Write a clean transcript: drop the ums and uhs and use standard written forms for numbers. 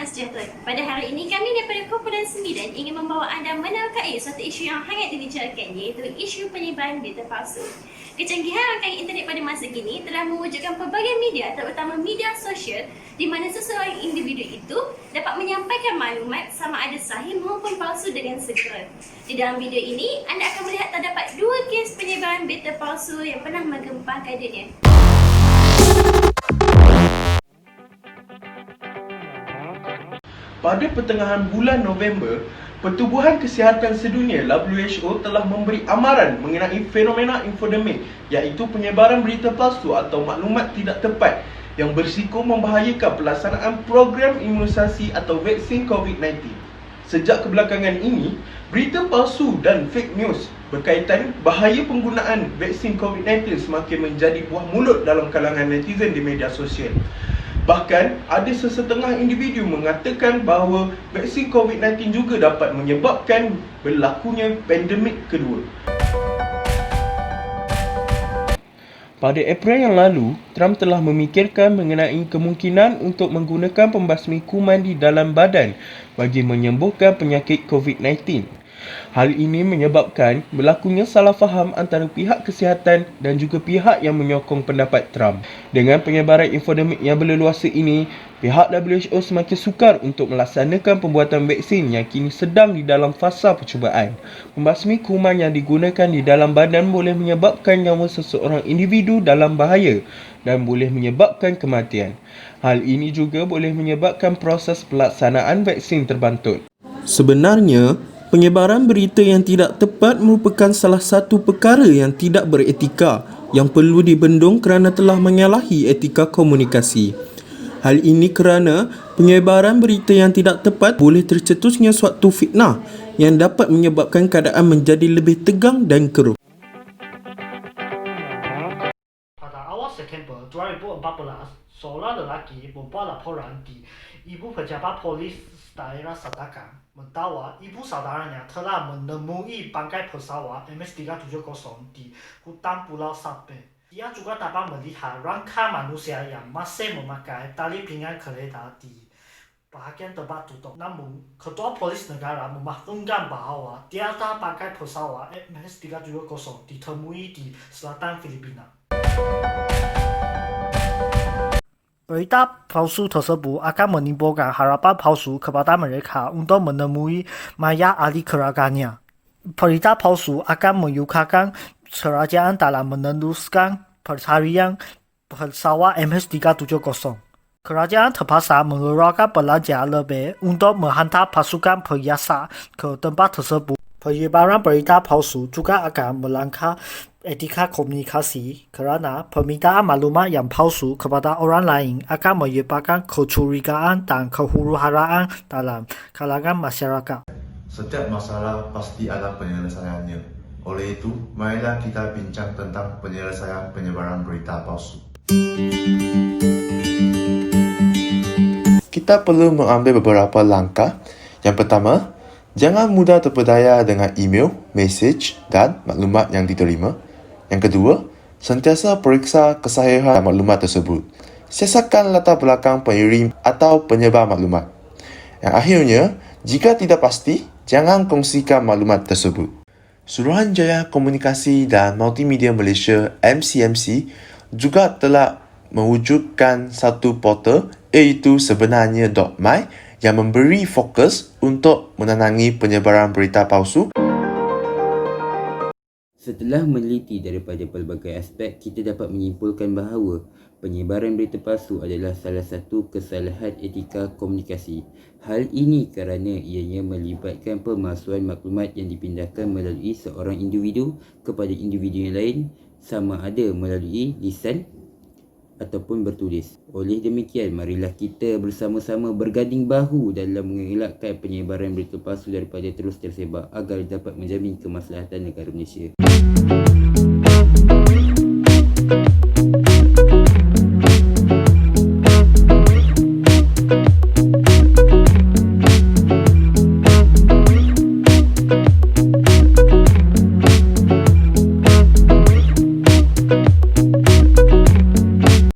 Salam sejahtera. Pada hari ini kami daripada Kumpulan 9 ingin membawa anda menerokai suatu isu yang hangat dibicarakan, iaitu isu penyebaran berita palsu. Kecanggihan rangkaian internet pada masa kini telah mewujudkan pelbagai media, terutama media sosial, di mana seseorang individu itu dapat menyampaikan maklumat sama ada sahih maupun palsu dengan segera. Di dalam video ini, anda akan melihat terdapat 2 kes penyebaran berita palsu yang pernah menggemparkan dunia. Pada pertengahan bulan November, Pertubuhan Kesihatan Sedunia WHO telah memberi amaran mengenai fenomena infodemik, iaitu penyebaran berita palsu atau maklumat tidak tepat yang berisiko membahayakan pelaksanaan program imunisasi atau vaksin COVID-19. Sejak kebelakangan ini, berita palsu dan fake news berkaitan bahaya penggunaan vaksin COVID-19 semakin menjadi buah mulut dalam kalangan netizen di media sosial. Bahkan, ada sesetengah individu mengatakan bahawa vaksin COVID-19 juga dapat menyebabkan berlakunya pandemik kedua. Pada April yang lalu, Trump telah memikirkan mengenai kemungkinan untuk menggunakan pembasmi kuman di dalam badan bagi menyembuhkan penyakit COVID-19. Hal ini menyebabkan berlakunya salah faham antara pihak kesihatan dan juga pihak yang menyokong pendapat Trump. Dengan penyebaran infodemik yang berleluasa ini, pihak WHO semakin sukar untuk melaksanakan pembuatan vaksin yang kini sedang di dalam fasa percubaan. Pembasmi kuman yang digunakan di dalam badan boleh menyebabkan nyawa seseorang individu dalam bahaya dan boleh menyebabkan kematian. Hal ini juga boleh menyebabkan proses pelaksanaan vaksin terbantut. Sebenarnya, penyebaran berita yang tidak tepat merupakan salah satu perkara yang tidak beretika yang perlu dibendung kerana telah menyalahi etika komunikasi. Hal ini kerana penyebaran berita yang tidak tepat boleh tercetusnya suatu fitnah yang dapat menyebabkan keadaan menjadi lebih tegang dan keruh. Pada awal September 2014, seorang lelaki membuat laporan di Ibu Pejabat Polis Daerah Sadakan mendakwa ibu saudaranya telah menemui bangkai pesawat MS-370 di hutan Pulau Sabah. Dia juga dapat melihat rangka manusia yang masih memakai tali pinggang kereta di bahagian tempat duduk. Namun, Ketua Polis Negara memaklumkan bahawa tiada bangkai pesawat MS-370 ditemui di selatan Filipina. Berita palsu tersebut akan menimbulkan harapan palsu kepada mereka untuk menemui mayat ahli keluarganya. Berita palsu akan menyukarkan kerajaan dalam meneruskan pencarian pesawat MS-370. Kerajaan terpaksa mengeluarkan belanja lebih untuk menghantar pasukan perhiasan ke tempat tersebut. Penyebaran berita palsu juga akan melanggar etika komunikasi kerana permintaan maklumat yang palsu kepada orang lain akan menyebabkan kecurigaan dan kehuru-haraan dalam kalangan masyarakat. Setiap masalah pasti ada penyelesaiannya. Oleh itu, marilah kita bincang tentang penyelesaian penyebaran berita palsu. Kita perlu mengambil beberapa langkah. Yang pertama, jangan mudah terpedaya dengan email, mesej dan maklumat yang diterima. Yang kedua, sentiasa periksa kesahihan maklumat tersebut. Siasatkan latar belakang pengirim atau penyebar maklumat. Yang akhirnya, jika tidak pasti, jangan kongsikan maklumat tersebut. Suruhanjaya Komunikasi dan Multimedia Malaysia MCMC juga telah mewujudkan satu portal iaitu sebenarnya.my yang memberi fokus untuk menenangi penyebaran berita palsu. Setelah meneliti daripada pelbagai aspek, kita dapat menyimpulkan bahawa penyebaran berita palsu adalah salah satu kesalahan etika komunikasi. Hal ini kerana ianya melibatkan pemalsuan maklumat yang dipindahkan melalui seorang individu kepada individu yang lain, sama ada melalui lisan ataupun bertulis. Oleh demikian, marilah kita bersama-sama berganding bahu dalam mengelakkan penyebaran berita palsu daripada terus tersebar agar dapat menjamin kemaslahatan negara Malaysia.